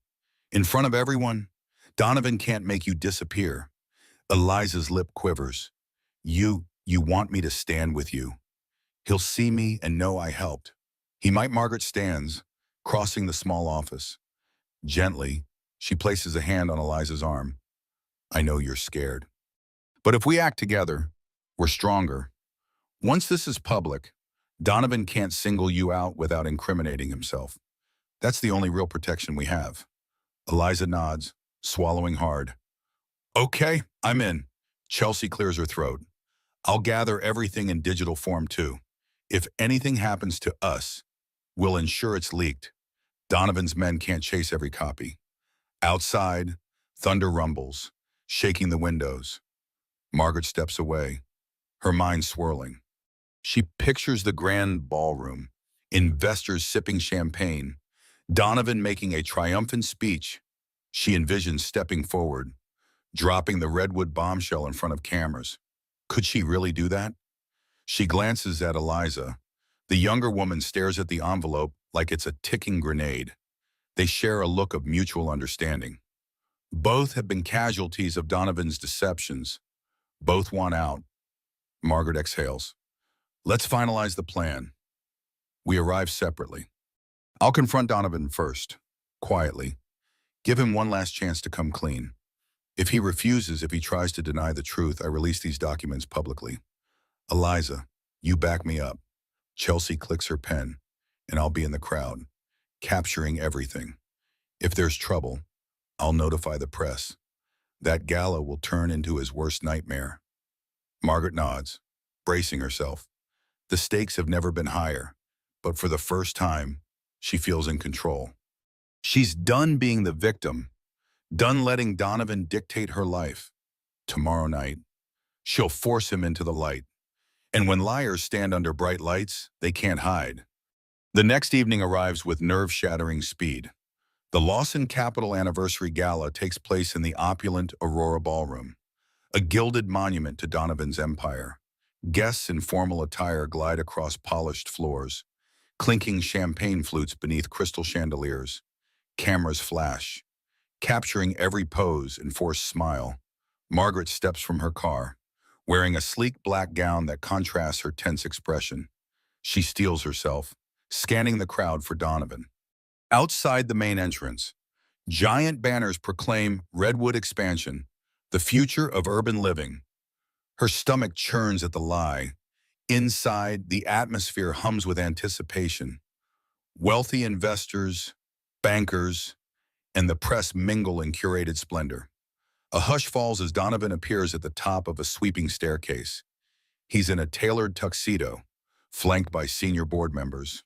In front of everyone, Donovan can't make you disappear. Eliza's lip quivers. You want me to stand with you. He'll see me and know I helped. He might. Margaret stands, crossing the small office. Gently, she places a hand on Eliza's arm. I know you're scared. But if we act together, we're stronger. Once this is public, Donovan can't single you out without incriminating himself. That's the only real protection we have. Eliza nods, swallowing hard. Okay, I'm in. Chelsea clears her throat. I'll gather everything in digital form too. If anything happens to us, we'll ensure it's leaked. Donovan's men can't chase every copy. Outside, thunder rumbles, shaking the windows. Margaret steps away, her mind swirling. She pictures the grand ballroom, investors sipping champagne, Donovan making a triumphant speech. She envisions stepping forward, dropping the Redwood bombshell in front of cameras. Could she really do that? She glances at Eliza. The younger woman stares at the envelope like it's a ticking grenade. They share a look of mutual understanding. Both have been casualties of Donovan's deceptions. Both want out. Margaret exhales. Let's finalize the plan. We arrive separately. I'll confront Donovan first, quietly. Give him one last chance to come clean. If he refuses, if he tries to deny the truth, I release these documents publicly. Eliza, you back me up. Chelsea clicks her pen, and I'll be in the crowd, capturing everything. If there's trouble, I'll notify the press. That gala will turn into his worst nightmare. Margaret nods, bracing herself. The stakes have never been higher, but for the first time, she feels in control. She's done being the victim, done letting Donovan dictate her life. Tomorrow night, she'll force him into the light. And when liars stand under bright lights, they can't hide. The next evening arrives with nerve-shattering speed. The Lawson Capital Anniversary Gala takes place in the opulent Aurora Ballroom, a gilded monument to Donovan's empire. Guests in formal attire glide across polished floors, clinking champagne flutes beneath crystal chandeliers. Cameras flash, capturing every pose and forced smile. Margaret steps from her car, wearing a sleek black gown that contrasts her tense expression. She steels herself, scanning the crowd for Donovan. Outside the main entrance, giant banners proclaim Redwood expansion, the future of urban living. Her stomach churns at the lie. Inside, the atmosphere hums with anticipation. Wealthy investors, bankers, and the press mingle in curated splendor. A hush falls as Donovan appears at the top of a sweeping staircase. He's in a tailored tuxedo, flanked by senior board members.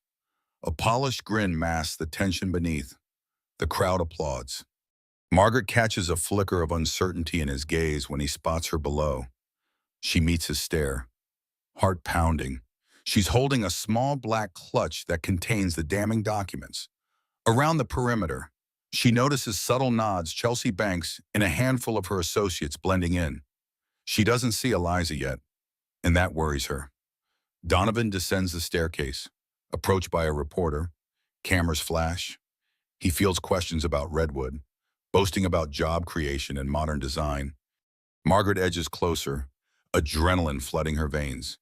A polished grin masks the tension beneath. The crowd applauds. Margaret catches a flicker of uncertainty in his gaze when he spots her below. She meets his stare, heart pounding. She's holding a small black clutch that contains the damning documents. Around the perimeter, she notices subtle nods, Chelsea Banks, and a handful of her associates blending in. She doesn't see Eliza yet, and that worries her. Donovan descends the staircase, approached by a reporter. Cameras flash. He fields questions about Redwood, boasting about job creation and modern design. Margaret edges closer, adrenaline flooding her veins.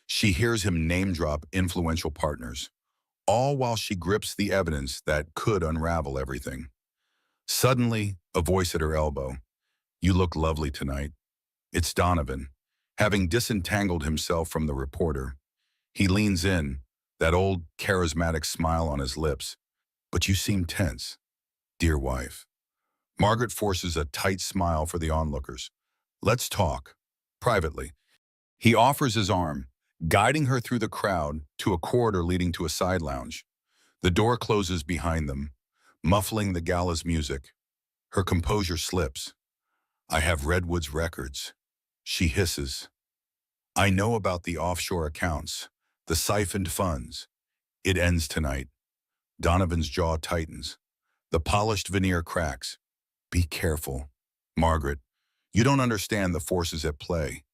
She hears him name-drop influential partners, all while she grips the evidence that could unravel everything. Suddenly, a voice at her elbow. "You look lovely tonight." It's Donovan. Having disentangled himself from the reporter, he leans in, that old charismatic smile on his lips. "But you seem tense, dear wife." Margaret forces a tight smile for the onlookers. "Let's talk. Privately." He offers his arm, guiding her through the crowd to a corridor leading to a side lounge. The door closes behind them, muffling the gala's music. Her composure slips. "I have Redwood's records." She hisses. "I know about the offshore accounts, the siphoned funds." It ends tonight. Donovan's jaw tightens. The polished veneer cracks. "Be careful." "Margaret, you don't understand the forces at play.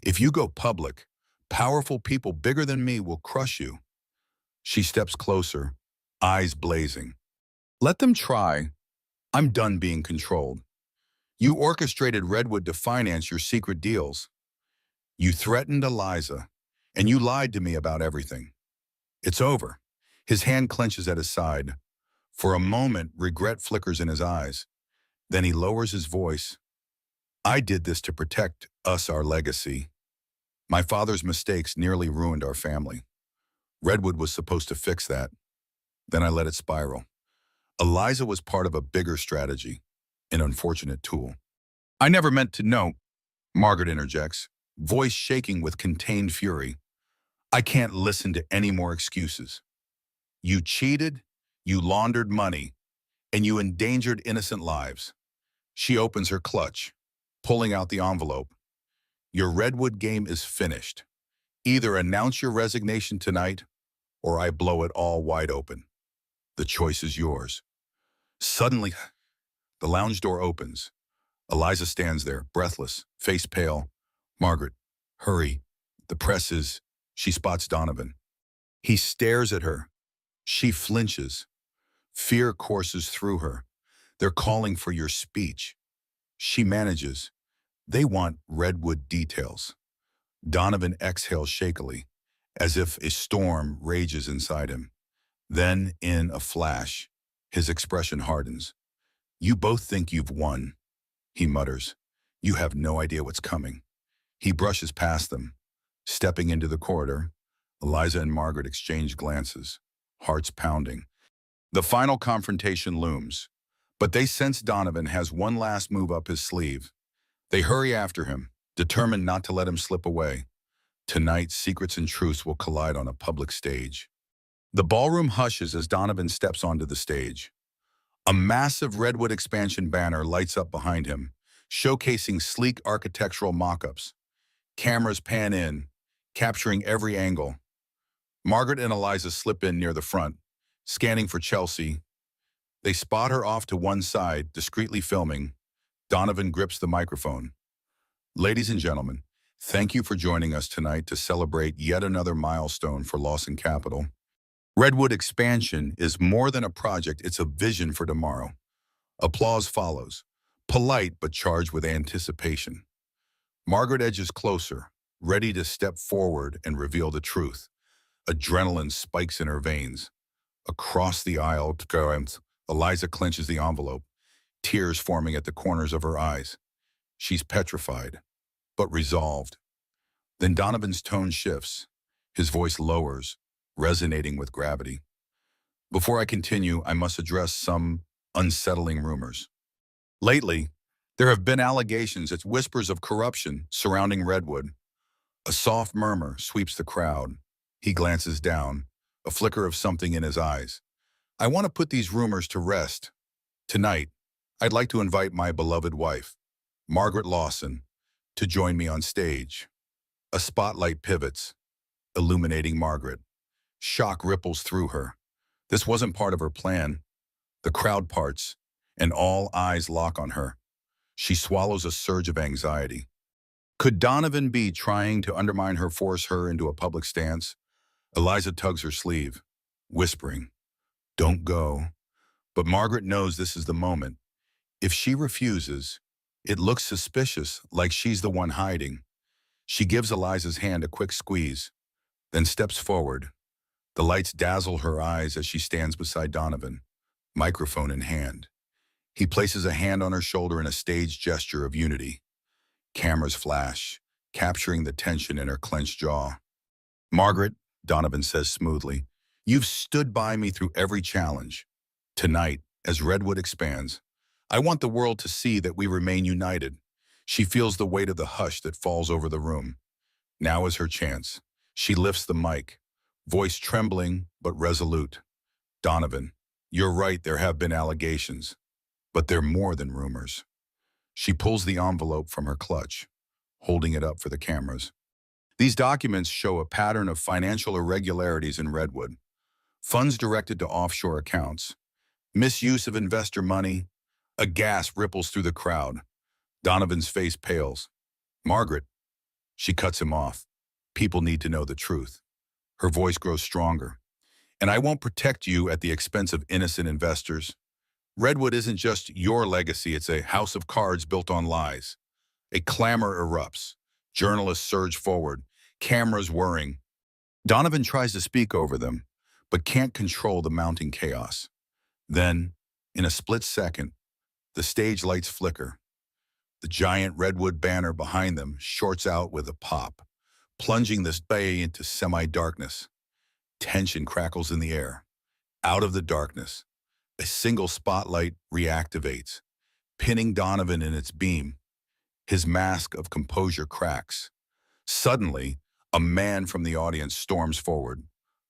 If you go public, powerful people bigger than me will crush you." She steps closer, eyes blazing. "Let them try. I'm done being controlled. You orchestrated Redwood to finance your secret deals. You threatened Eliza, and you lied to me about everything. It's over." His hand clenches at his side. For a moment, regret flickers in his eyes. Then he lowers his voice. "I did this to protect us, our legacy. My father's mistakes nearly ruined our family. Redwood was supposed to fix that. Then I let it spiral. Eliza was part of a bigger strategy, an unfortunate tool." "I never meant to know," Margaret interjects, voice shaking with contained fury. "I can't listen to any more excuses. You cheated, you laundered money, and you endangered innocent lives." She opens her clutch, pulling out the envelope. "Your Redwood game is finished. Either announce your resignation tonight, or I blow it all wide open. The choice is yours." Suddenly, the lounge door opens. Eliza stands there, breathless, face pale. "Margaret, hurry. The press is..." She spots Donovan. He stares at her. She flinches. Fear courses through her. "They're calling for your speech." She manages. "They want Redwood details." Donovan exhales shakily, as if a storm rages inside him. Then, in a flash, his expression hardens. "You both think you've won," he mutters. "You have no idea what's coming." He brushes past them. Stepping into the corridor, Eliza and Margaret exchange glances, hearts pounding. The final confrontation looms, but they sense Donovan has one last move up his sleeve. They hurry after him, determined not to let him slip away. Tonight, secrets and truths will collide on a public stage. The ballroom hushes as Donovan steps onto the stage. A massive Redwood expansion banner lights up behind him, showcasing sleek architectural mock-ups. Cameras pan in, capturing every angle. Margaret and Eliza slip in near the front, scanning for Chelsea. They spot her off to one side, discreetly filming. Donovan grips the microphone. "Ladies and gentlemen, thank you for joining us tonight to celebrate yet another milestone for Lawson Capital. Redwood expansion is more than a project, it's a vision for tomorrow." Applause follows, polite but charged with anticipation. Margaret edges closer, ready to step forward and reveal the truth. Adrenaline spikes in her veins. Across the aisle, Eliza clenches the envelope, tears forming at the corners of her eyes. She's petrified, but resolved. Then Donovan's tone shifts. His voice lowers, resonating with gravity. "Before I continue, I must address some unsettling rumors. Lately, there have been allegations and whispers of corruption surrounding Redwood." A soft murmur sweeps the crowd. He glances down, a flicker of something in his eyes. "I want to put these rumors to rest. Tonight, I'd like to invite my beloved wife, Margaret Lawson, to join me on stage." A spotlight pivots, illuminating Margaret. Shock ripples through her. This wasn't part of her plan. The crowd parts, and all eyes lock on her. She swallows a surge of anxiety. Could Donovan be trying to undermine her, force her into a public stance? Eliza tugs her sleeve, whispering, "Don't go." But Margaret knows this is the moment. If she refuses, it looks suspicious, like she's the one hiding. She gives Eliza's hand a quick squeeze, then steps forward. The lights dazzle her eyes as she stands beside Donovan, microphone in hand. He places a hand on her shoulder in a staged gesture of unity. Cameras flash, capturing the tension in her clenched jaw. Margaret, Donovan says smoothly, you've stood by me through every challenge. Tonight, as Redwood expands, I want the world to see that we remain united. She feels the weight of the hush that falls over the room. Now is her chance. She lifts the mic, voice trembling but resolute. Donovan, you're right, there have been allegations, but they're more than rumors. She pulls the envelope from her clutch, holding it up for the cameras. These documents show a pattern of financial irregularities in Redwood. Funds directed to offshore accounts, misuse of investor money. A gasp ripples through the crowd. Donovan's face pales. Margaret, she cuts him off. People need to know the truth. Her voice grows stronger. And I won't protect you at the expense of innocent investors. Redwood isn't just your legacy, it's a house of cards built on lies. A clamor erupts. Journalists surge forward, cameras whirring. Donovan tries to speak over them, but can't control the mounting chaos. Then, in a split second, the stage lights flicker. The giant redwood banner behind them shorts out with a pop, plunging the bay into semi-darkness. Tension crackles in the air. Out of the darkness, a single spotlight reactivates, pinning Donovan in its beam. His mask of composure cracks. Suddenly, a man from the audience storms forward.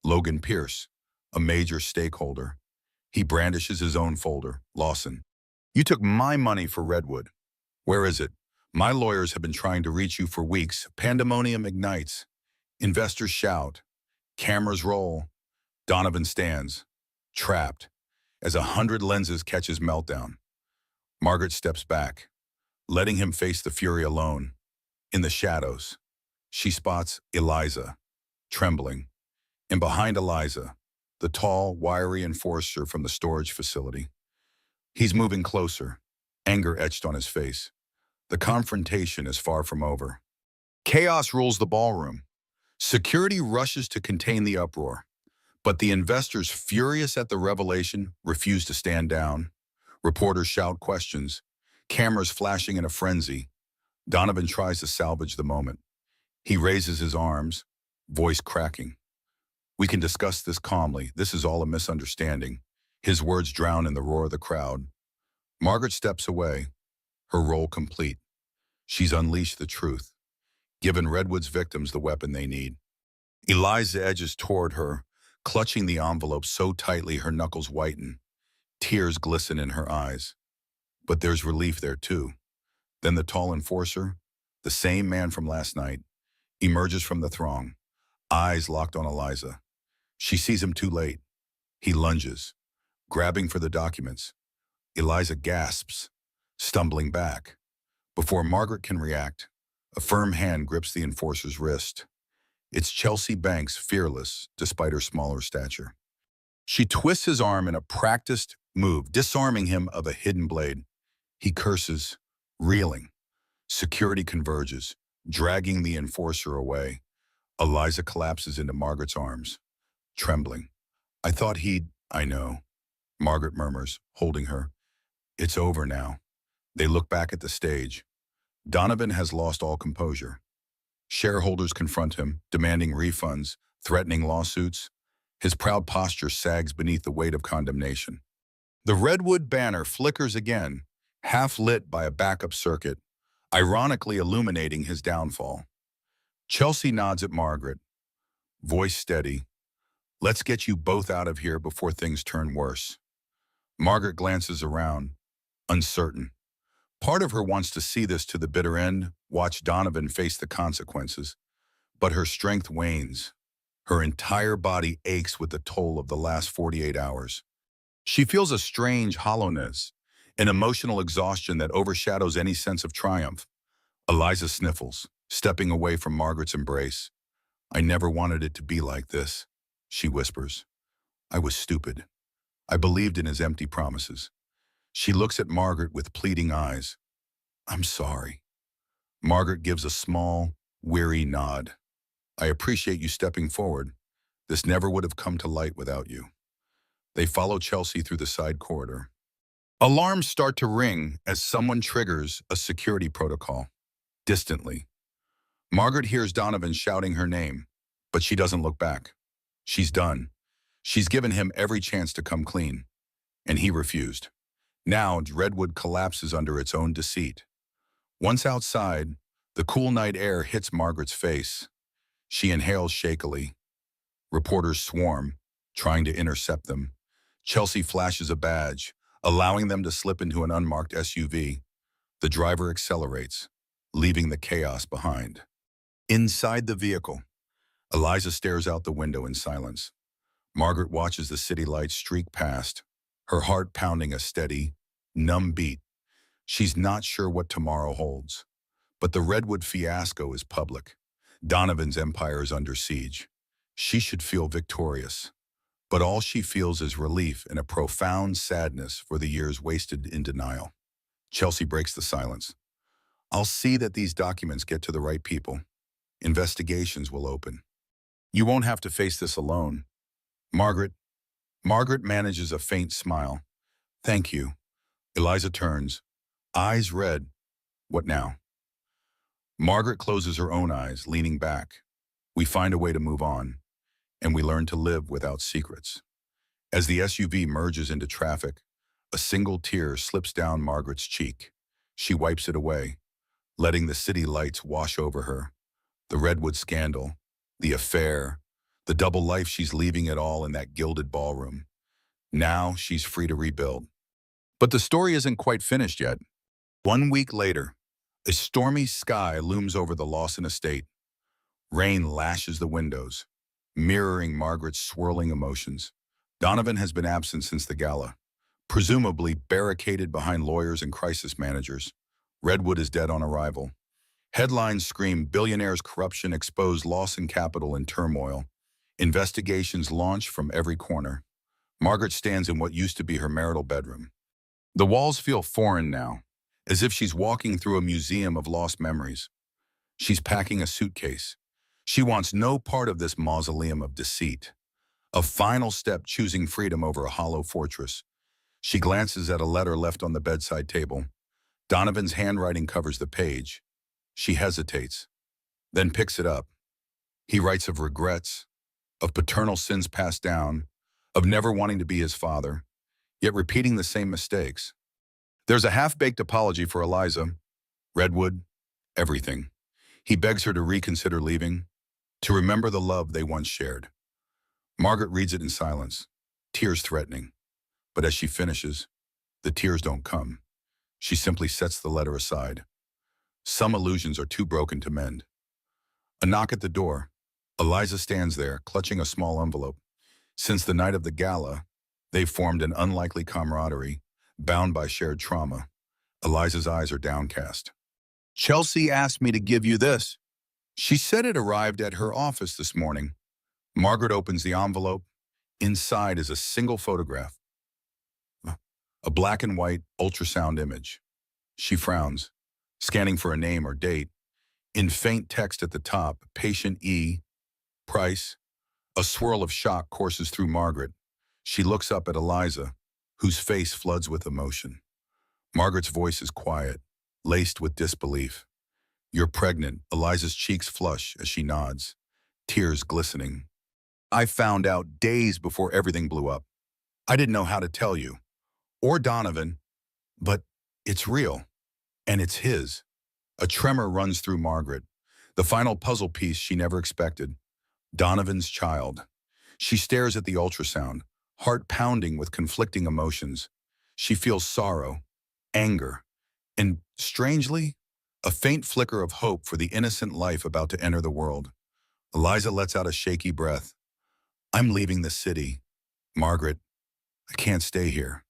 Logan Pierce, a major stakeholder. He brandishes his own folder. Lawson, you took my money for Redwood. Where is it? My lawyers have been trying to reach you for weeks. Pandemonium ignites. Investors shout. Cameras roll. Donovan stands, trapped, as 100 lenses catch his meltdown. Margaret steps back, letting him face the fury alone. In the shadows, she spots Eliza, trembling, and behind Eliza, the tall, wiry enforcer from the storage facility. He's moving closer, anger etched on his face. The confrontation is far from over. Chaos rules the ballroom. Security rushes to contain the uproar, but the investors, furious at the revelation, refuse to stand down. Reporters shout questions, cameras flashing in a frenzy. Donovan tries to salvage the moment. He raises his arms, voice cracking. We can discuss this calmly. This is all a misunderstanding. His words drown in the roar of the crowd. Margaret steps away, her role complete. She's unleashed the truth, given Redwood's victims the weapon they need. Eliza edges toward her, clutching the envelope so tightly her knuckles whiten. Tears glisten in her eyes. But there's relief there too. Then the tall enforcer, the same man from last night, emerges from the throng, eyes locked on Eliza. She sees him too late. He lunges, grabbing for the documents. Eliza gasps, stumbling back. Before Margaret can react, a firm hand grips the enforcer's wrist. It's Chelsea Banks, fearless, despite her smaller stature. She twists his arm in a practiced move, disarming him of a hidden blade. He curses, reeling. Security converges, dragging the enforcer away. Eliza collapses into Margaret's arms, trembling. I know, Margaret murmurs, holding her. It's over now. They look back at the stage. Donovan has lost all composure. Shareholders confront him, demanding refunds, threatening lawsuits. His proud posture sags beneath the weight of condemnation. The redwood banner flickers again, half lit by a backup circuit, ironically illuminating his downfall. Chelsea nods at Margaret, voice steady. Let's get you both out of here before things turn worse. Margaret glances around, uncertain. Part of her wants to see this to the bitter end, watch Donovan face the consequences. But her strength wanes. Her entire body aches with the toll of the last 48 hours. She feels a strange hollowness, an emotional exhaustion that overshadows any sense of triumph. Eliza sniffles, stepping away from Margaret's embrace. I never wanted it to be like this, she whispers. I was stupid. I believed in his empty promises. She looks at Margaret with pleading eyes. I'm sorry. Margaret gives a small, weary nod. I appreciate you stepping forward. This never would have come to light without you. They follow Chelsea through the side corridor. Alarms start to ring as someone triggers a security protocol. Distantly, Margaret hears Donovan shouting her name, but she doesn't look back. She's done. She's given him every chance to come clean, and he refused. Now, Redwood collapses under its own deceit. Once outside, the cool night air hits Margaret's face. She inhales shakily. Reporters swarm, trying to intercept them. Chelsea flashes a badge, allowing them to slip into an unmarked SUV. The driver accelerates, leaving the chaos behind. Inside the vehicle, Eliza stares out the window in silence. Margaret watches the city lights streak past, her heart pounding a steady, numb beat. She's not sure what tomorrow holds. But the Redwood fiasco is public. Donovan's empire is under siege. She should feel victorious. But all she feels is relief and a profound sadness for the years wasted in denial. Chelsea breaks the silence. I'll see that these documents get to the right people. Investigations will open. You won't have to face this alone. Margaret. Margaret manages a faint smile. Thank you. Eliza turns, eyes red. What now? Margaret closes her own eyes, leaning back. We find a way to move on, and we learn to live without secrets. As the SUV merges into traffic, a single tear slips down Margaret's cheek. She wipes it away, letting the city lights wash over her. The Redwood scandal, the affair, the double life she's leaving it all in that gilded ballroom. Now she's free to rebuild. But the story isn't quite finished yet. 1 week later, a stormy sky looms over the Lawson estate. Rain lashes the windows, mirroring Margaret's swirling emotions. Donovan has been absent since the gala, presumably barricaded behind lawyers and crisis managers. Redwood is dead on arrival. Headlines scream Billionaire's corruption exposed Lawson capital in turmoil. Investigations launch from every corner. Margaret stands in what used to be her marital bedroom. The walls feel foreign now, as if she's walking through a museum of lost memories. She's packing a suitcase. She wants no part of this mausoleum of deceit. A final step choosing freedom over a hollow fortress. She glances at a letter left on the bedside table. Donovan's handwriting covers the page. She hesitates, then picks it up. He writes of regrets, of paternal sins passed down, of never wanting to be his father, yet repeating the same mistakes. There's a half-baked apology for Eliza, Redwood, everything. He begs her to reconsider leaving, to remember the love they once shared. Margaret reads it in silence, tears threatening. But as she finishes, the tears don't come. She simply sets the letter aside. Some illusions are too broken to mend. A knock at the door. Eliza stands there, clutching a small envelope. Since the night of the gala, they've formed an unlikely camaraderie, bound by shared trauma. Eliza's eyes are downcast. Chelsea asked me to give you this. She said it arrived at her office this morning. Margaret opens the envelope. Inside is a single photograph. A black and white ultrasound image. She frowns, scanning for a name or date. In faint text at the top, patient E, price. A swirl of shock courses through Margaret. She looks up at Eliza, whose face floods with emotion. Margaret's voice is quiet, laced with disbelief. You're pregnant. Eliza's cheeks flush as she nods, tears glistening. I found out days before everything blew up. I didn't know how to tell you, or Donovan, but it's real, and it's his. A tremor runs through Margaret, the final puzzle piece she never expected. Donovan's child. She stares at the ultrasound, heart pounding with conflicting emotions. She feels sorrow, anger, and, strangely, a faint flicker of hope for the innocent life about to enter the world. Eliza lets out a shaky breath. I'm leaving the city. Margaret, I can't stay here.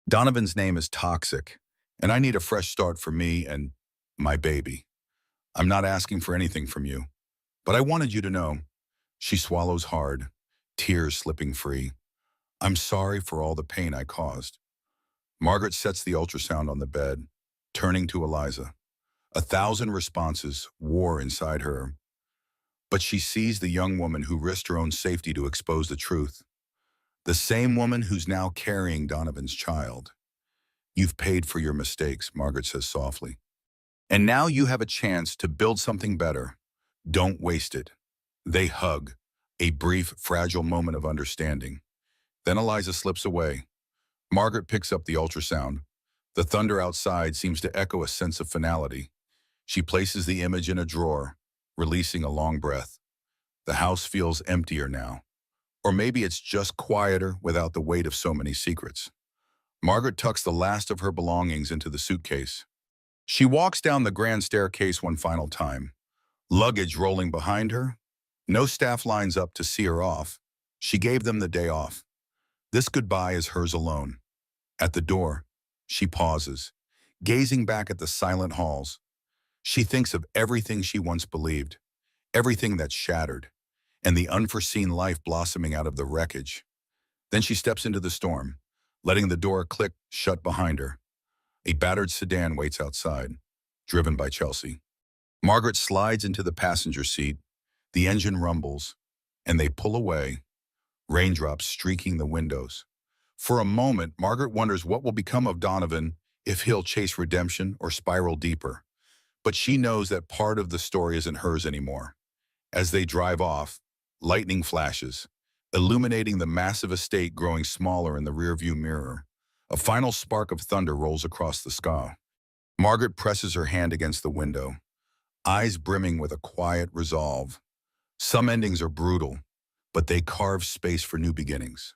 Donovan's name is toxic, and I need a fresh start for me and my baby. I'm not asking for anything from you, but I wanted you to know. She swallows hard, tears slipping free. I'm sorry for all the pain I caused. Margaret sets the ultrasound on the bed, turning to Eliza. 1,000 responses war inside her, but she sees the young woman who risked her own safety to expose the truth. The same woman who's now carrying Donovan's child. You've paid for your mistakes, Margaret says softly. And now you have a chance to build something better. Don't waste it. They hug, a brief, fragile moment of understanding. Then Eliza slips away. Margaret picks up the ultrasound. The thunder outside seems to echo a sense of finality. She places the image in a drawer, releasing a long breath. The house feels emptier now. Or maybe it's just quieter without the weight of so many secrets. Margaret tucks the last of her belongings into the suitcase. She walks down the grand staircase one final time, luggage rolling behind her. No staff lines up to see her off. She gave them the day off. This goodbye is hers alone. At the door, she pauses, gazing back at the silent halls. She thinks of everything she once believed, everything that's shattered, and the unforeseen life blossoming out of the wreckage. Then she steps into the storm, letting the door click shut behind her. A battered sedan waits outside, driven by Chelsea. Margaret slides into the passenger seat. The engine rumbles, and they pull away, raindrops streaking the windows. For a moment, Margaret wonders what will become of Donovan, if he'll chase redemption or spiral deeper. But she knows that part of the story isn't hers anymore. As they drive off, lightning flashes, illuminating the massive estate growing smaller in the rearview mirror. A final spark of thunder rolls across the sky. Margaret presses her hand against the window, eyes brimming with a quiet resolve. Some endings are brutal, but they carve space for new beginnings.